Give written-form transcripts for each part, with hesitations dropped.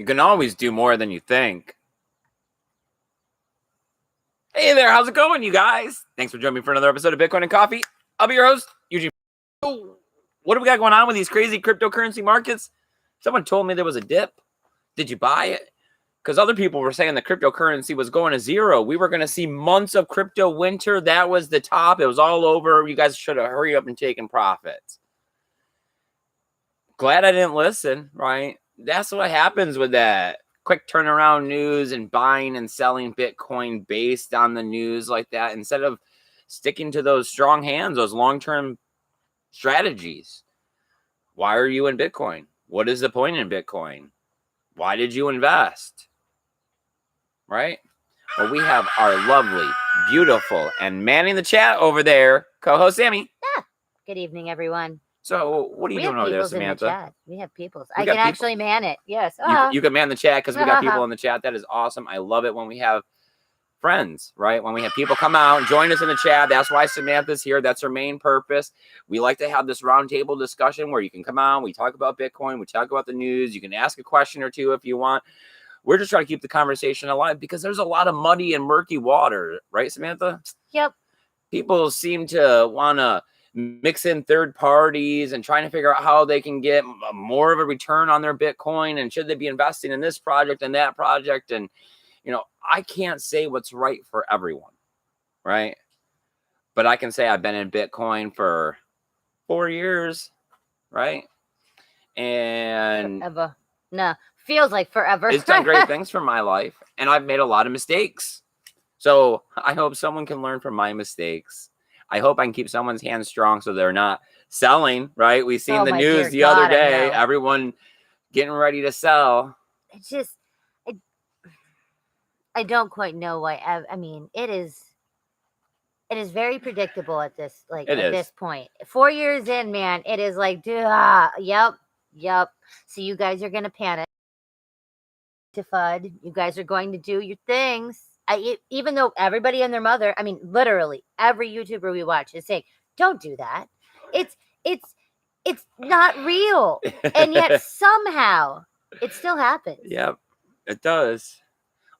You can always do more than you think. Hey there, how's it going, you guys? Thanks for joining me for another episode of Bitcoin and Coffee. I'll be your host, Eugene. What do we got going on with these crazy cryptocurrency markets? Someone told me there was a dip. Did you buy it? Because other people were saying the cryptocurrency was going to zero. We were going to see months of crypto winter. That was the top. It was all over. You guys should have hurried up and taken profits. Glad I didn't listen, right? That's what happens with that quick turnaround news and buying and selling Bitcoin based on the news like that, instead of sticking to those strong hands, those long-term strategies. Why are you in Bitcoin? What is the point in Bitcoin? Why did you invest? Right? Well, we have our lovely, beautiful, and manning the chat over there, co-host Sammy. Yeah. Good evening, everyone. So what are you doing over there, Samantha? We have people. I can actually man it. Yes. You can man the chat because we got people in the chat. That is awesome. I love it when we have friends, right? When we have people come out and join us in the chat. That's why Samantha's here. That's her main purpose. We like to have this roundtable discussion where you can come out. We talk about Bitcoin. We talk about the news. You can ask a question or two if you want. We're just trying to keep the conversation alive because there's a lot of muddy and murky water, right, Samantha? Yep. People seem to want to mix in third parties and trying to figure out how they can get more of a return on their Bitcoin, and should they be investing in this project and that project. And, you know, I can't say what's right for everyone, right? But I can say I've been in Bitcoin for 4 years, right? And forever. No, feels like forever. It's done great things for my life, and I've made a lot of mistakes. So I hope someone can learn from my mistakes. I hope I can keep someone's hands strong so they're not selling, right? We've seen the news the other day, everyone getting ready to sell. It's just, I don't quite know why. I mean, it is very predictable at this, this point. 4 years in, man, it is like, yep. So you guys are going to panic. To FUD. You guys are going to do your things. Even though everybody and their mother, I mean, literally every YouTuber we watch is saying, don't do that. It's not real. And yet somehow it still happens. Yep, it does.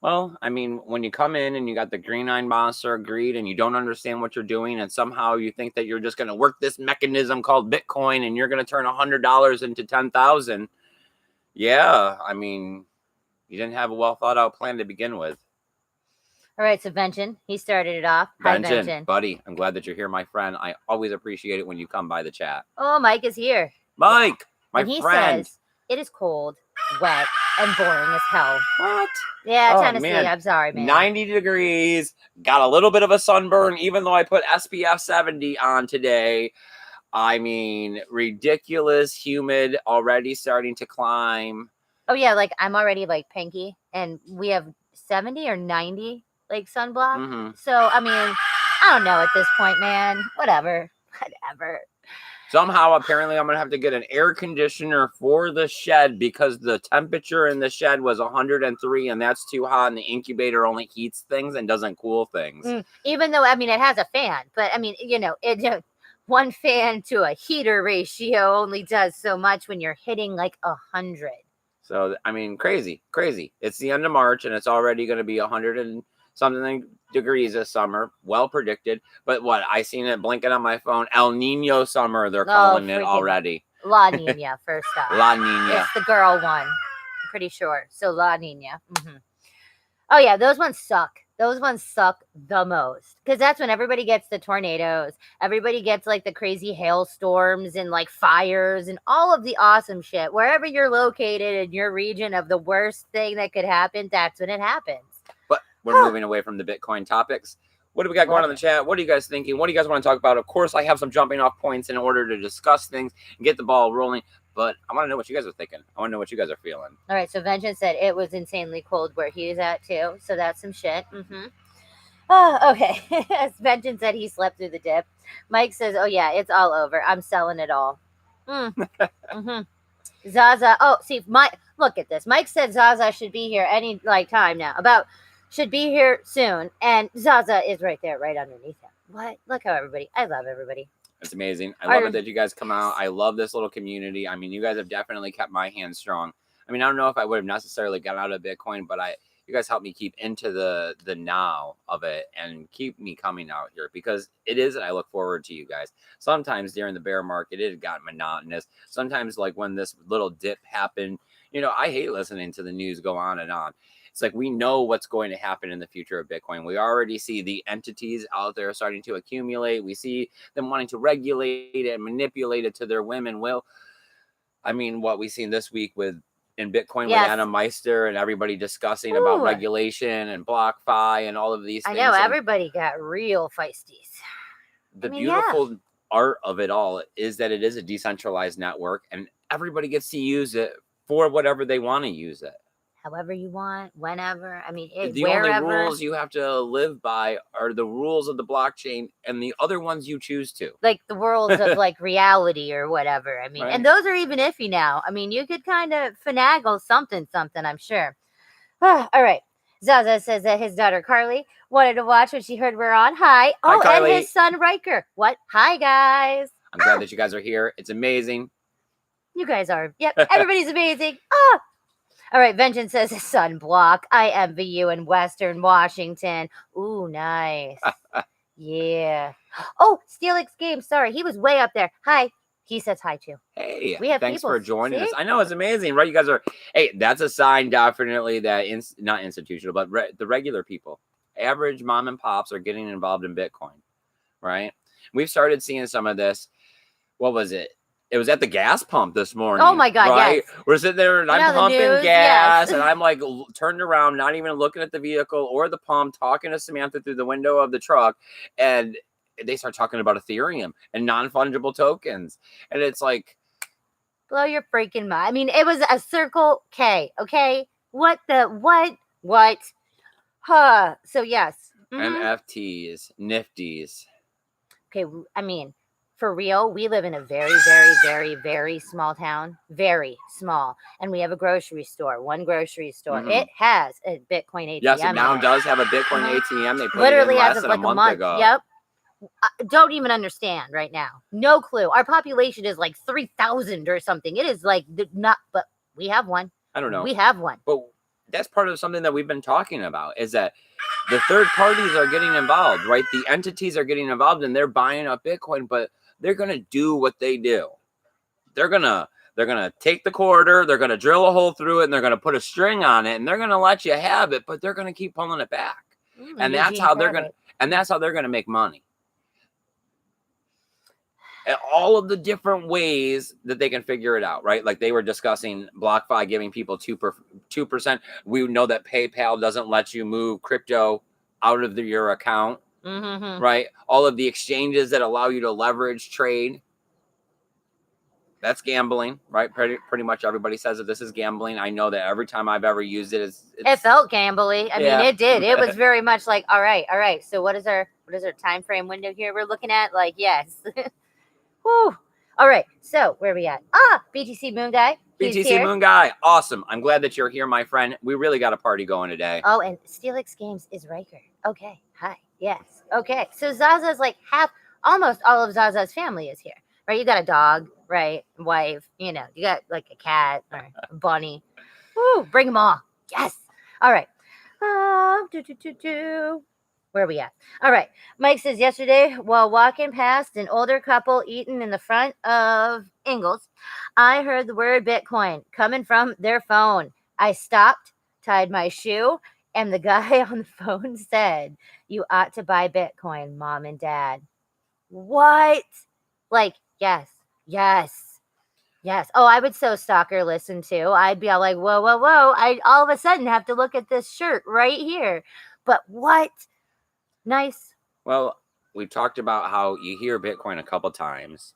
Well, I mean, when you come in and you got the green-eyed monster greed and you don't understand what you're doing, and somehow you think that you're just going to work this mechanism called Bitcoin and you're going to turn $100 into 10,000. Yeah, I mean, you didn't have a well thought out plan to begin with. All right, so Vengeon, he started it off. Hi, Vengeon. Buddy, I'm glad that you're here, my friend. I always appreciate it when you come by the chat. Oh, Mike is here. Mike, my friend. He says, it is cold, wet, and boring as hell. What? Yeah, Tennessee. Man. I'm sorry, man. 90 degrees. Got a little bit of a sunburn, even though I put SPF 70 on today. I mean, ridiculous, humid, already starting to climb. Oh, yeah, like I'm already like pinky, and we have 70 or 90. Like sunblock. Mm-hmm. So, I mean, I don't know at this point, man. Whatever. Somehow, apparently, I'm going to have to get an air conditioner for the shed because the temperature in the shed was 103, and that's too hot, and the incubator only heats things and doesn't cool things. Even though, I mean, it has a fan, but I mean, you know, one fan to a heater ratio only does so much when you're hitting like 100. So, I mean, crazy. It's the end of March, and it's already going to be 100 and something degrees this summer, well predicted. But what I seen it blinking on my phone, El Nino summer, they're calling it already. La Nina, first off. La Nina. It's the girl one, I'm pretty sure. So La Nina. Mm-hmm. Oh yeah, those ones suck. Those ones suck the most because that's when everybody gets the tornadoes. Everybody gets like the crazy hailstorms and like fires and all of the awesome shit. Wherever you're located in your region of the worst thing that could happen, that's when it happens. We're moving away from the Bitcoin topics. What do we got going on in the chat? What are you guys thinking? What do you guys want to talk about? Of course, I have some jumping off points in order to discuss things and get the ball rolling. But I want to know what you guys are thinking. I want to know what you guys are feeling. All right. So Vengeance said it was insanely cold where he was at too. So that's some shit. Mm-hmm. Oh, okay. As Vengeance said, he slept through the dip. Mike says, oh, yeah, it's all over. I'm selling it all. Mm-hmm. Zaza. Oh, see, look at this. Mike said Zaza should be here any time now. Should be here soon. And Zaza is right there, right underneath him. What? Look how I love everybody. It's amazing. I love it that you guys come out. I love this little community. I mean, you guys have definitely kept my hand strong. I mean, I don't know if I would have necessarily gotten out of Bitcoin, but you guys helped me keep into the now of it and keep me coming out here, because it is, and I look forward to you guys. Sometimes during the bear market, it got monotonous. Sometimes, like when this little dip happened, I hate listening to the news go on and on. It's like we know what's going to happen in the future of Bitcoin. We already see the entities out there starting to accumulate. We see them wanting to regulate it and manipulate it to their whim and will. I mean, what we've seen this week in Bitcoin with Anna Meister and everybody discussing about regulation and BlockFi and all of these things. I know, everybody got real feisties. The beautiful art of it all is that it is a decentralized network and everybody gets to use it for whatever they want to use it. However you want, whenever. I mean, the only rules you have to live by are the rules of the blockchain and the other ones you choose to. Like the worlds of like reality or whatever. I mean, and those are even iffy now. I mean, you could kind of finagle something, I'm sure. All right. Zaza says that his daughter Carly wanted to watch when she heard we're on. Hi. Oh, Hi, and his son Riker. What? Hi, guys. I'm glad that you guys are here. It's amazing. You guys are. Yep. Everybody's amazing. All right, Vengeance says sunblock. I envy you in Western Washington. Ooh, nice. Yeah. Oh, Steelix Games. Sorry, he was way up there. Hi. He says hi too. Hey, thanks for joining us. I know, it's amazing, right? You guys are, hey, that's a sign definitely that, not institutional, but the regular people, average mom and pops are getting involved in Bitcoin, right? We've started seeing some of this. What was it? It was at the gas pump this morning. Oh my God, right? Yes. We're sitting there and I'm pumping gas and I'm like turned around, not even looking at the vehicle or the pump, talking to Samantha through the window of the truck. And they start talking about Ethereum and non-fungible tokens. And it's like, blow your freaking mind. I mean, it was a Circle K. Okay. What? Huh. So yes. NFTs, Nifties. Okay. I mean, for real, we live in a very, very, very, very small town. Very small. And we have a grocery store. One grocery store. It has a Bitcoin ATM. Yes, it now does have a Bitcoin ATM. They put literally it in less as of than like a month ago. Yep. Don't even understand right now. No clue. Our population is like 3,000 or something. It is like not, but we have one. I don't know. We have one. But that's part of something that we've been talking about, is that the third parties are getting involved, right? The entities are getting involved and they're buying up Bitcoin, but they're going to do what they do. They're going to take the quarter, they're going to drill a hole through it, and they're going to put a string on it, and they're going to let you have it, but they're going to keep pulling it back. And that's how they're going to make money. And all of the different ways that they can figure it out, right? Like they were discussing BlockFi giving people 2%. We know that PayPal doesn't let you move crypto out of your account, right? All of the exchanges that allow you to leverage trade. That's gambling, right? Pretty much everybody says that this is gambling. I know that every time I've ever used it, it felt gambly. I mean, it did. It was very much like, all right. So what is our time frame window here we're looking at? Like, yes. Whew. All right. So where are we at? BTC Moon Guy. BTC Moon Guy. Awesome. I'm glad that you're here, my friend. We really got a party going today. Oh, and Steelix Games is Riker. Okay. Hi. Yes. Okay. So Zaza's like almost all of Zaza's family is here, right? You got a dog, right? Wife, you got like a cat or a bunny. Woo, bring them all. Yes. All right. Where are we at? All right. Mike says, yesterday, while walking past an older couple eating in the front of Ingles, I heard the word Bitcoin coming from their phone. I stopped, tied my shoe, and the guy on the phone said, you ought to buy Bitcoin, Mom and Dad. What? Like, yes. Oh, I would so stalker listen to. I'd be all like, whoa. I all of a sudden have to look at this shirt right here. But what? Nice. Well, we've talked about how you hear Bitcoin a couple times,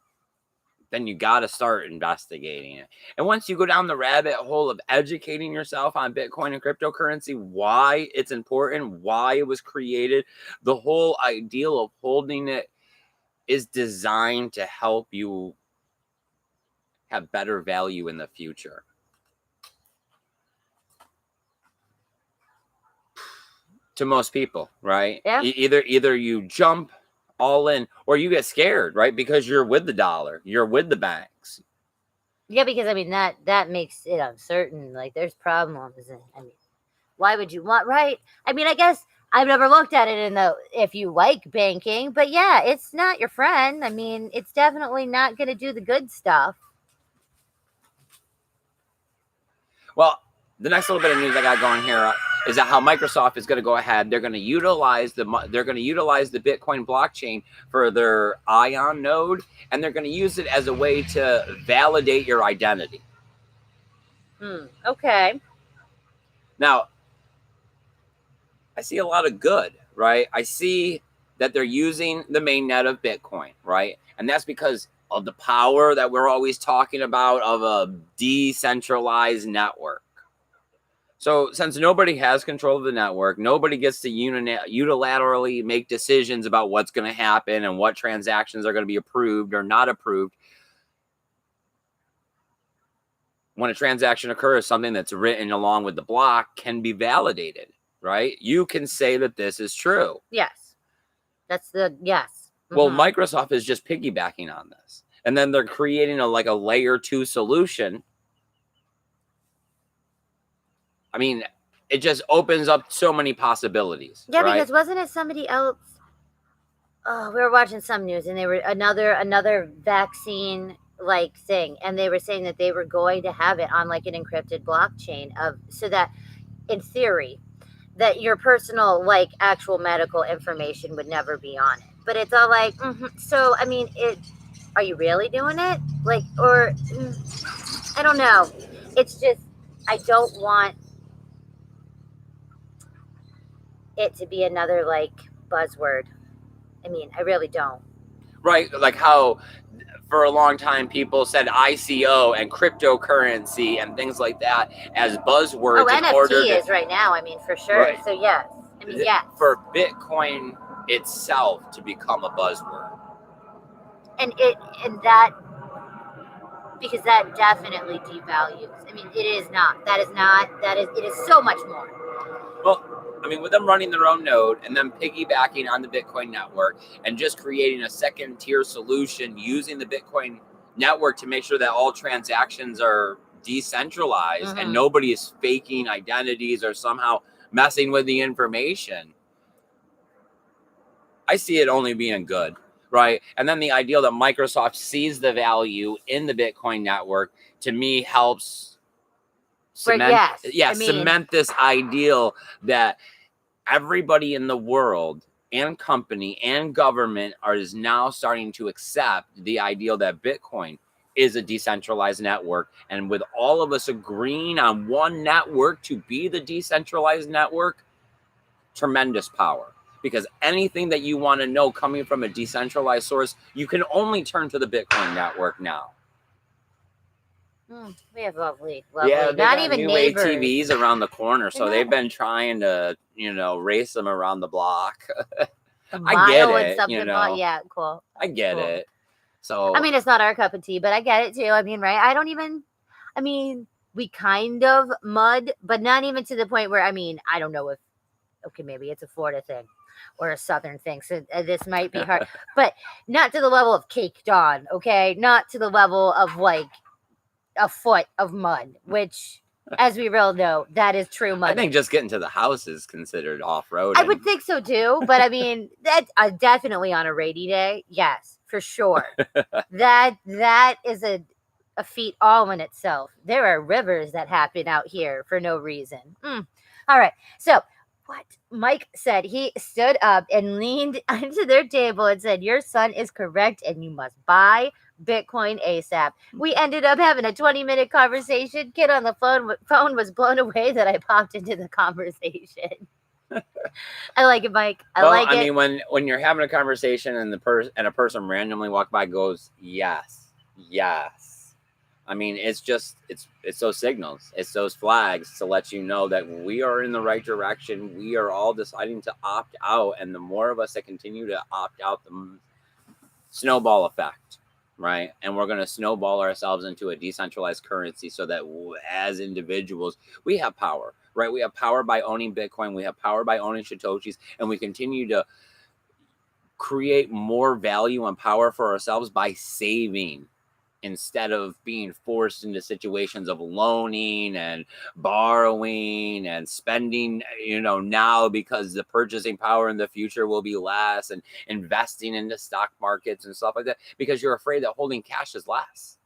then you got to start investigating it. And once you go down the rabbit hole of educating yourself on Bitcoin and cryptocurrency, why it's important, why it was created, the whole ideal of holding it is designed to help you have better value in the future. To most people, right? Yeah. Either you jump all in or you get scared, right? Because you're with the dollar, you're with the banks. Yeah, because I mean that makes it uncertain. Like there's problems. I mean, why would you want right? I mean, I guess I've never looked at it in the if you like banking, but yeah, it's not your friend. I mean, it's definitely not going to do the good stuff. Well, the next little bit of news I got going here is that how Microsoft is going to go ahead. They're going to utilize the Bitcoin blockchain for their Ion node, and they're going to use it as a way to validate your identity. Okay. Now, I see a lot of good, right? I see that they're using the mainnet of Bitcoin, right? And that's because of the power that we're always talking about of a decentralized network. So since nobody has control of the network, nobody gets to unilaterally make decisions about what's going to happen and what transactions are going to be approved or not approved. When a transaction occurs, something that's written along with the block can be validated, right? You can say that this is true. Yes. Yes. Well, Microsoft is just piggybacking on this. And then they're creating a layer 2 solution. I mean, it just opens up so many possibilities. Yeah, right? Because wasn't it somebody else? Oh, we were watching some news and they were another vaccine like thing, and they were saying that they were going to have it on like an encrypted blockchain so that in theory that your personal like actual medical information would never be on it. But it's all like so I mean are you really doing it? Like or I don't know. It's just I don't want it to be another like buzzword. I mean, I really don't. Right, like how for a long time people said ICO and cryptocurrency and things like that as buzzwords. NFT is right now. I mean, for sure. Right. So yes, I mean yes. For Bitcoin itself to become a buzzword, and that because that definitely devalues. I mean, it is not. That is not. That is. It is so much more. Well, I mean, with them running their own node and them piggybacking on the Bitcoin network and just creating a second tier solution using the Bitcoin network to make sure that all transactions are decentralized and nobody is faking identities or somehow messing with the information. I see it only being good, right? And then the idea that Microsoft sees the value in the Bitcoin network, to me, helps cement this ideal that everybody in the world and company and government is now starting to accept the ideal that Bitcoin is a decentralized network. And with all of us agreeing on one network to be the decentralized network, tremendous power. Because anything that you want to know coming from a decentralized source, you can only turn to the Bitcoin network now. We have lovely. Yeah, not even new neighbors. ATVs around the corner, so they've been trying to, race them around the block. I get it. Yeah, cool. I get it. So I mean, it's not our cup of tea, but I get it too. I mean, right? We kind of mud, but not even to the point where I don't know if. Okay, maybe it's a Florida thing or a Southern thing. So this might be hard, but not to the level of caked on. Okay, not to the level of like a foot of mud, which, as we all know, that is true mud. I think just getting to the house is considered off-road. I would think so too, but I mean, that's definitely on a rainy day. Yes, for sure. that is a feat all in itself. There are rivers that happen out here for no reason. All right, so. What Mike said, he stood up and leaned onto their table and said, "Your son is correct and you must buy Bitcoin ASAP." We ended up having a 20-minute conversation. Kid on the phone was blown away that I popped into the conversation. I like it, Mike. I mean, when you're having a conversation and a person randomly walk by goes, yes. I mean, it's those signals. It's those flags to let you know that we are in the right direction. We are all deciding to opt out. And the more of us that continue to opt out, the snowball effect, right? And we're going to snowball ourselves into a decentralized currency so that as individuals, we have power, right? We have power by owning Bitcoin. We have power by owning Satoshis. And we continue to create more value and power for ourselves by saving instead of being forced into situations of loaning and borrowing and spending, now because the purchasing power in the future will be less, and investing into stock markets and stuff like that, because you're afraid that holding cash is less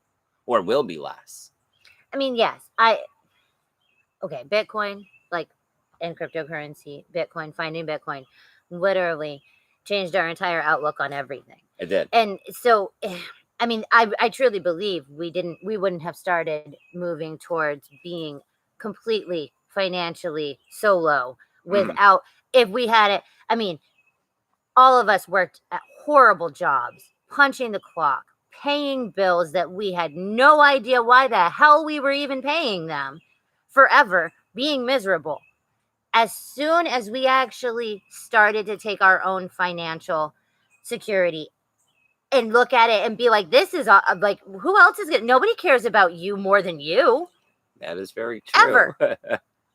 or will be less. I mean, yes, okay, Bitcoin, like, and cryptocurrency, finding Bitcoin literally changed our entire outlook on everything. It did. And so, I mean, I truly believe we wouldn't have started moving towards being completely financially solo without, if we had it. I mean, all of us worked at horrible jobs, punching the clock, paying bills that we had no idea why the hell we were even paying them, forever being miserable. As soon as we actually started to take our own financial security and look at it and be like, this is like, who else is it? Nobody cares about you more than you. That is very true. Ever.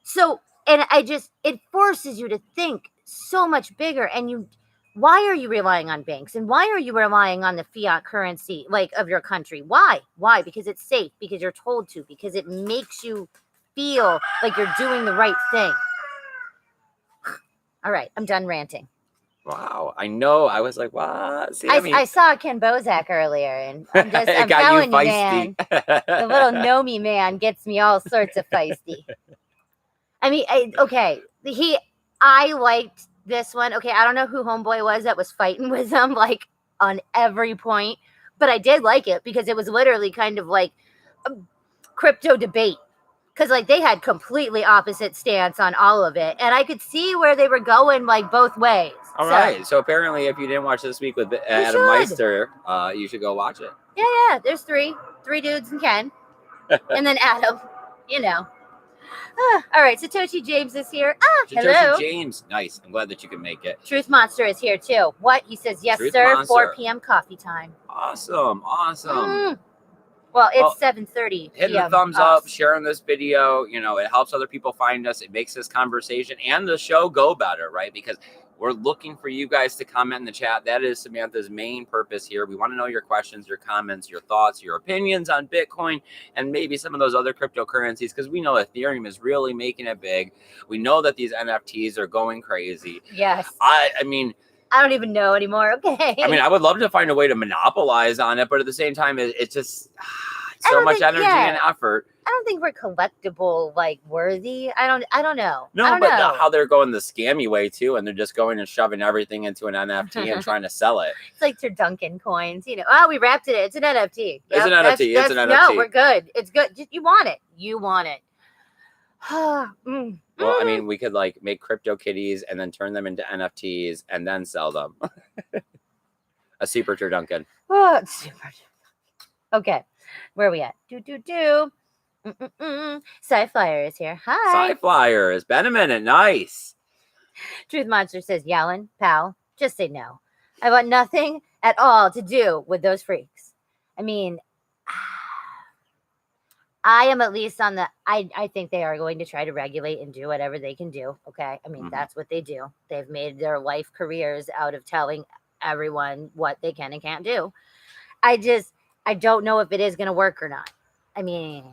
So, and it forces you to think so much bigger. And why are you relying on banks? And why are you relying on the fiat currency, like, of your country? Why? Because it's safe, because you're told to, because it makes you feel like you're doing the right thing. All right, I'm done ranting. Wow, I know. I was like, what? See, I saw Ken Bozak earlier, and I'm telling you, man, the little Nomi man gets me all sorts of feisty. I mean, I liked this one. Okay, I don't know who homeboy was that was fighting with him, like, on every point, but I did like it because it was literally kind of like a crypto debate. Because, like, they had completely opposite stance on all of it. And I could see where they were going, like, both ways. All right. So apparently, if you didn't watch This Week with Adam Meister, you should go watch it. Yeah. There's three dudes and Ken. And then Adam, all right. Satoshi James is here. Hello. James. Nice. I'm glad that you can make it. Truth Monster is here, too. What? He says, yes, Truth sir. Monster. 4 p.m. coffee time. Awesome. Well, it's 7:30. Hitting the thumbs up, sharing this video, it helps other people find us. It makes this conversation and the show go better, right? Because we're looking for you guys to comment in the chat. That is Samantha's main purpose here. We want to know your questions, your comments, your thoughts, your opinions on Bitcoin and maybe some of those other cryptocurrencies, because we know Ethereum is really making it big. We know that these NFTs are going crazy. Yes. I mean, I don't even know anymore. Okay. I mean, I would love to find a way to monopolize on it, but at the same time, it's just so much energy and effort. I don't think we're collectible, like, worthy. I don't know. No, but how they're going the scammy way too, and they're just going and shoving everything into an NFT and trying to sell it. It's like your Dunkin' coins, Oh, we wrapped it. It's an NFT. It's an NFT. It's an NFT. No, we're good. It's good. You want it. Well, I mean, we could, like, make crypto kitties and then turn them into NFTs and then sell them. A super turducken. Oh, super. Okay, where are we at? Sci-Flyer is here. Hi. Sci-Flyer. It's been a minute. Nice. Truth Monster says, Yellen, pal, just say no. I want nothing at all to do with those freaks. I mean, I am at least on the, I think they are going to try to regulate and do whatever they can do. Okay. I mean, that's what they do. They've made their life careers out of telling everyone what they can and can't do. I don't know if it is going to work or not. I mean,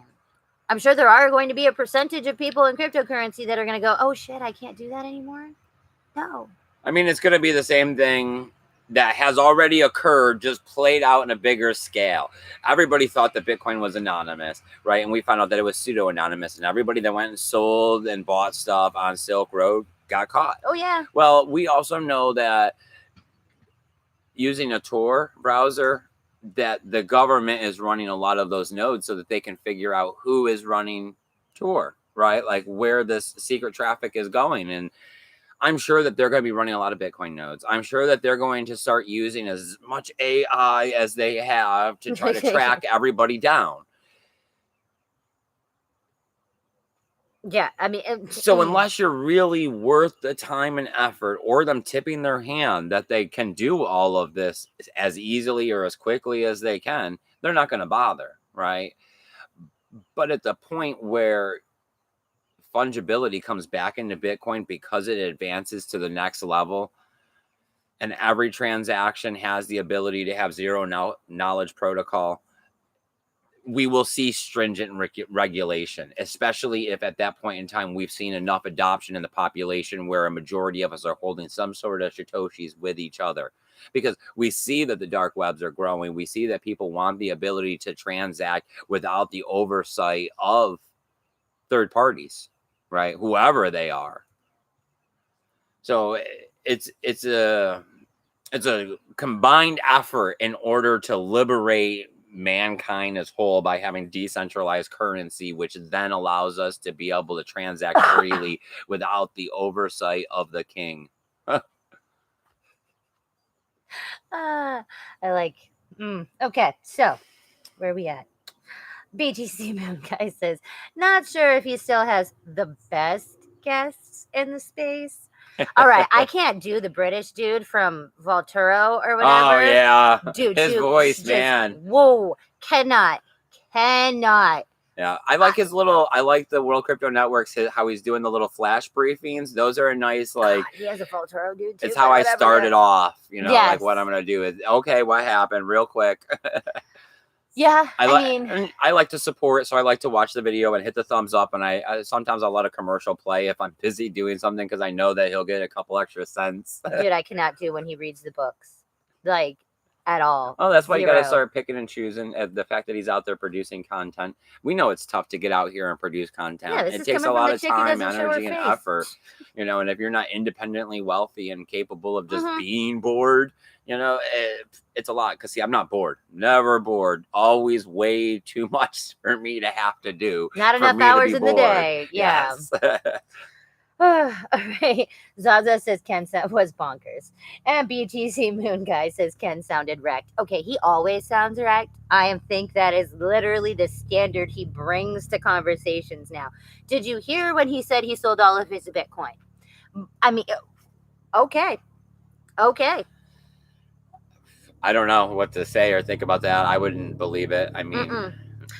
I'm sure there are going to be a percentage of people in cryptocurrency that are going to go, oh shit, I can't do that anymore. No. I mean, it's going to be the same thing that has already occurred, just played out in a bigger scale. Everybody thought that Bitcoin was anonymous, right? And we found out that it was pseudo-anonymous, and everybody that went and sold and bought stuff on Silk Road got caught. Oh, yeah. Well, we also know that using a Tor browser, that the government is running a lot of those nodes so that they can figure out who is running Tor, right? Like, where this secret traffic is going. And I'm sure that they're going to be running a lot of Bitcoin nodes. I'm sure that they're going to start using as much AI as they have to try to track everybody down. Yeah, I mean... So unless you're really worth the time and effort, or them tipping their hand that they can do all of this as easily or as quickly as they can, they're not going to bother, right? But at the point where fungibility comes back into Bitcoin because it advances to the next level, and every transaction has the ability to have zero knowledge protocol, we will see stringent regulation, especially if at that point in time we've seen enough adoption in the population where a majority of us are holding some sort of Satoshis with each other. Because we see that the dark webs are growing. We see that people want the ability to transact without the oversight of third parties, right? Whoever they are. So it's a combined effort in order to liberate mankind as whole by having decentralized currency, which then allows us to be able to transact freely without the oversight of the king. I like. Okay, so where are we at? BTC Moon Guy says, not sure if he still has the best guests in the space. All right, I can't do the British dude from Volturo or whatever. Oh yeah, dude, his voice, man. Whoa, cannot. Yeah, I like his little. I like the World Crypto Network's how he's doing the little flash briefings. Those are a nice like. God, he has a Volturo dude too. It's how I started off. You know, yes. like what I'm gonna do is okay. What happened? Real quick. Yeah, I like to support, so I like to watch the video and hit the thumbs up. And I sometimes I'll let a commercial play if I'm busy doing something because I know that he'll get a couple extra cents. Dude, I cannot do when he reads the books, like at all. Oh, that's why you got to start picking and choosing. The fact that he's out there producing content, we know it's tough to get out here and produce content. Yeah, it takes a lot of time, energy, and effort. You know, and if you're not independently wealthy and capable of just being bored. You know, it's a lot because, see, I'm not bored. Never bored. Always way too much for me to have to do. Not enough hours in the day. Yeah. Yes. All right. Zaza says Ken was bonkers. And BTC Moon Guy says Ken sounded wrecked. Okay, he always sounds wrecked. I think that is literally the standard he brings to conversations now. Did you hear when he said he sold all of his Bitcoin? I mean, okay. I don't know what to say or think about that. I wouldn't believe it. I mean,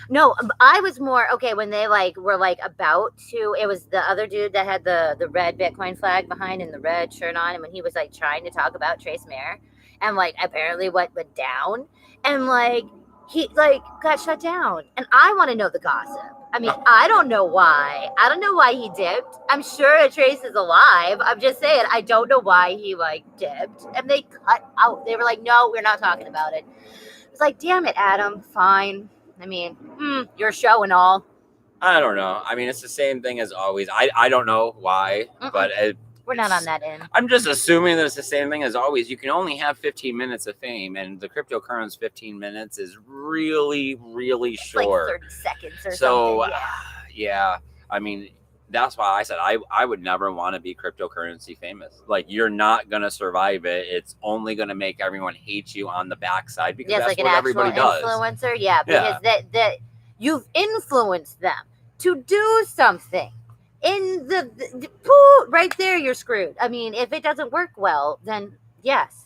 no, I was more okay when they were about to. It was the other dude that had the red Bitcoin flag behind and the red shirt on, and when he was trying to talk about Trace Mare, and apparently what went down, and he got shut down, and I want to know the gossip. I mean, I don't know why. I don't know why he dipped. I'm sure Trace is alive. I'm just saying, I don't know why he dipped. And they cut out. They were like, no, we're not talking about it. It's like, damn it, Adam. Fine. I mean, your show and all. I don't know. I mean, it's the same thing as always. I don't know why, but we're not on that end. I'm just assuming that it's the same thing as always. You can only have 15 minutes of fame, and the cryptocurrency 15 minutes is really, really short. 30 seconds or something. So, yeah. I mean, that's why I said I would never want to be cryptocurrency famous. You're not going to survive it. It's only going to make everyone hate you on the backside because that's what everybody does. Influencer, because that you've influenced them to do something. In the right there, you're screwed. I mean, if it doesn't work well, then yes.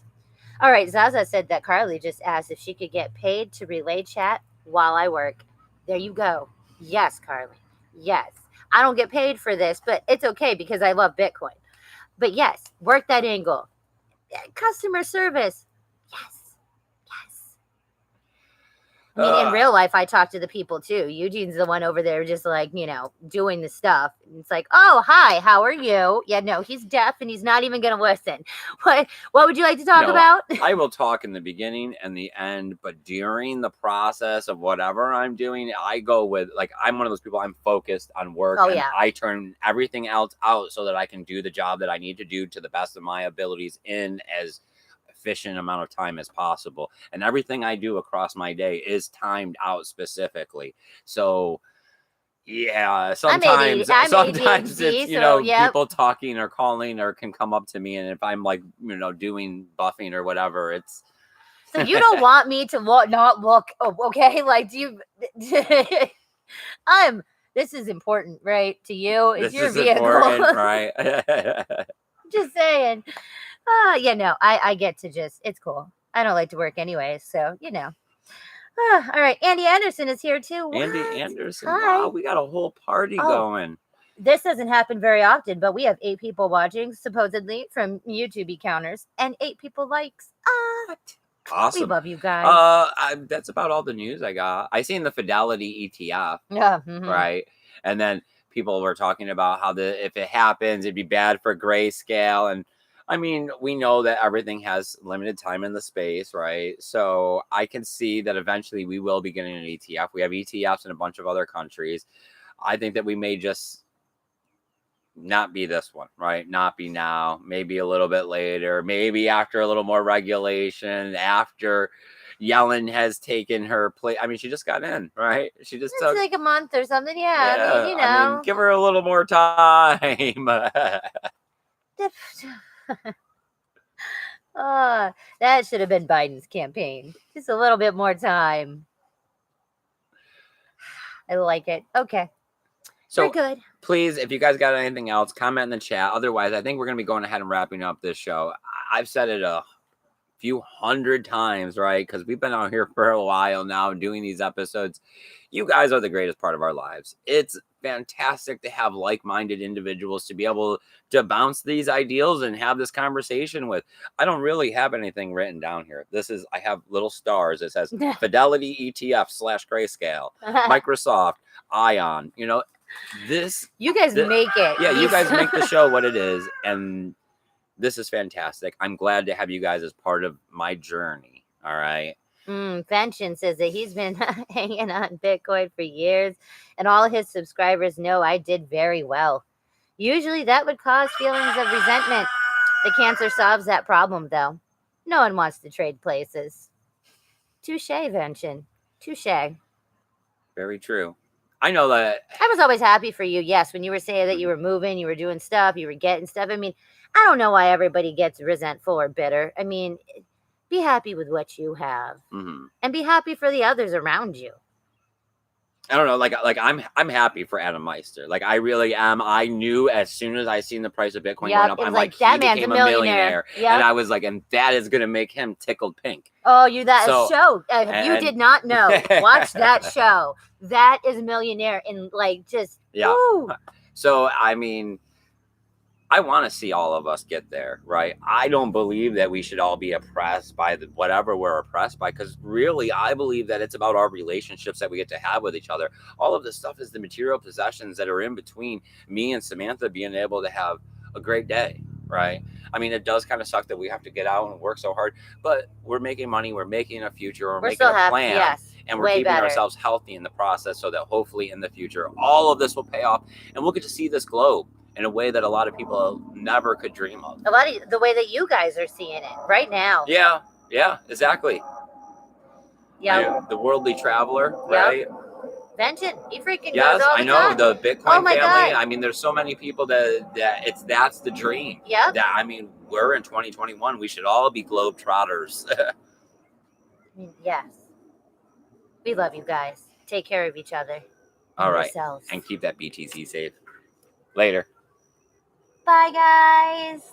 All right, Zaza said that Carly just asked if she could get paid to relay chat while I work. There you go. Yes, Carly. Yes. I don't get paid for this, but it's okay because I love Bitcoin. But yes, work that angle. Customer service. Yes. I mean, in real life, I talk to the people too. Eugene's the one over there just doing the stuff. And it's like, oh, hi, how are you? Yeah, no, he's deaf and he's not even going to listen. What would you like to talk about? I will talk in the beginning and the end, but during the process of whatever I'm doing, I go with, I'm one of those people, I'm focused on work. Oh, yeah. I turn everything else out so that I can do the job that I need to do to the best of my abilities in as efficient amount of time as possible, and everything I do across my day is timed out specifically. So sometimes it's people talking or calling or can come up to me, and if I'm doing buffing or whatever, it's so you don't want me to not look okay, do you this is important, right, to you? It's your vehicle, right? Just saying. I get to it's cool. I don't like to work anyway, so all right, Andy Anderson is here too. Andy Anderson. Hi. Wow, we got a whole party going. This doesn't happen very often, but we have 8 people watching, supposedly, from YouTube counters, and 8 people likes. Awesome. We love you guys. That's about all the news I got. I seen the Fidelity ETF, Yeah. right? And then people were talking about how if it happens, it'd be bad for grayscale. And I mean, we know that everything has limited time in the space, right? So I can see that eventually we will be getting an ETF. We have ETFs in a bunch of other countries. I think that we may just not be this one, right? Not be now, maybe a little bit later, maybe after a little more regulation, after Yellen has taken her place. I mean, she just got in, right? She just took like a month or something. Yeah. I mean, you know. I mean, give her a little more time. That should have been Biden's campaign. Just a little bit more time. I like it. Okay. So we're good. Please, if you guys got anything else, comment in the chat. Otherwise, I think we're going to be going ahead and wrapping up this show. I've said it a few hundred times, right? Because we've been out here for a while now doing these episodes. You guys are the greatest part of our lives. It's fantastic to have like-minded individuals to be able to bounce these ideals and have this conversation with. I don't really have anything written down here. I have little stars. It says Fidelity ETF / grayscale, Microsoft, Ion, you know, you guys make it. Yeah, you guys make the show what it is, and this is fantastic. I'm glad to have you guys as part of my journey. All right. Fenton says that he's been hanging on Bitcoin for years, and all his subscribers know I did very well. Usually that would cause feelings of resentment. The cancer solves that problem, though. No one wants to trade places. Touche, Fenton. Touche. Very true. I know that. I was always happy for you. Yes, when you were saying that you were moving, you were doing stuff, you were getting stuff. I mean, I don't know why everybody gets resentful or bitter. I mean, be happy with what you have, and be happy for the others around you. I don't know, like I'm happy for Adam Meister. Like I really am. I knew as soon as I seen the price of Bitcoin going up, I'm like that man's a millionaire. And I was like, and that is gonna make him tickled pink. Oh, show. If you did not know, watch that show. That is millionaire and like just woo. So I mean, I want to see all of us get there, right? I don't believe that we should all be oppressed by whatever we're oppressed by, because really, I believe that it's about our relationships that we get to have with each other. All of this stuff is the material possessions that are in between me and Samantha being able to have a great day, right? I mean, it does kind of suck that we have to get out and work so hard, but we're making money, we're making a future, we're making a plan, and we're keeping ourselves healthy in the process so that hopefully in the future, all of this will pay off and we'll get to see this globe in a way that a lot of people never could dream of. A lot of the way that you guys are seeing it right now. Yeah, exactly. Yeah, the worldly traveler, right? Fenton, he freaking yes, does all I know time. The Bitcoin family. God. I mean, there's so many people that's the dream. Yeah. That I mean, we're in 2021. We should all be globetrotters. Yes. We love you guys. Take care of each other. All right, yourselves. And keep that BTC safe. Later. Bye, guys.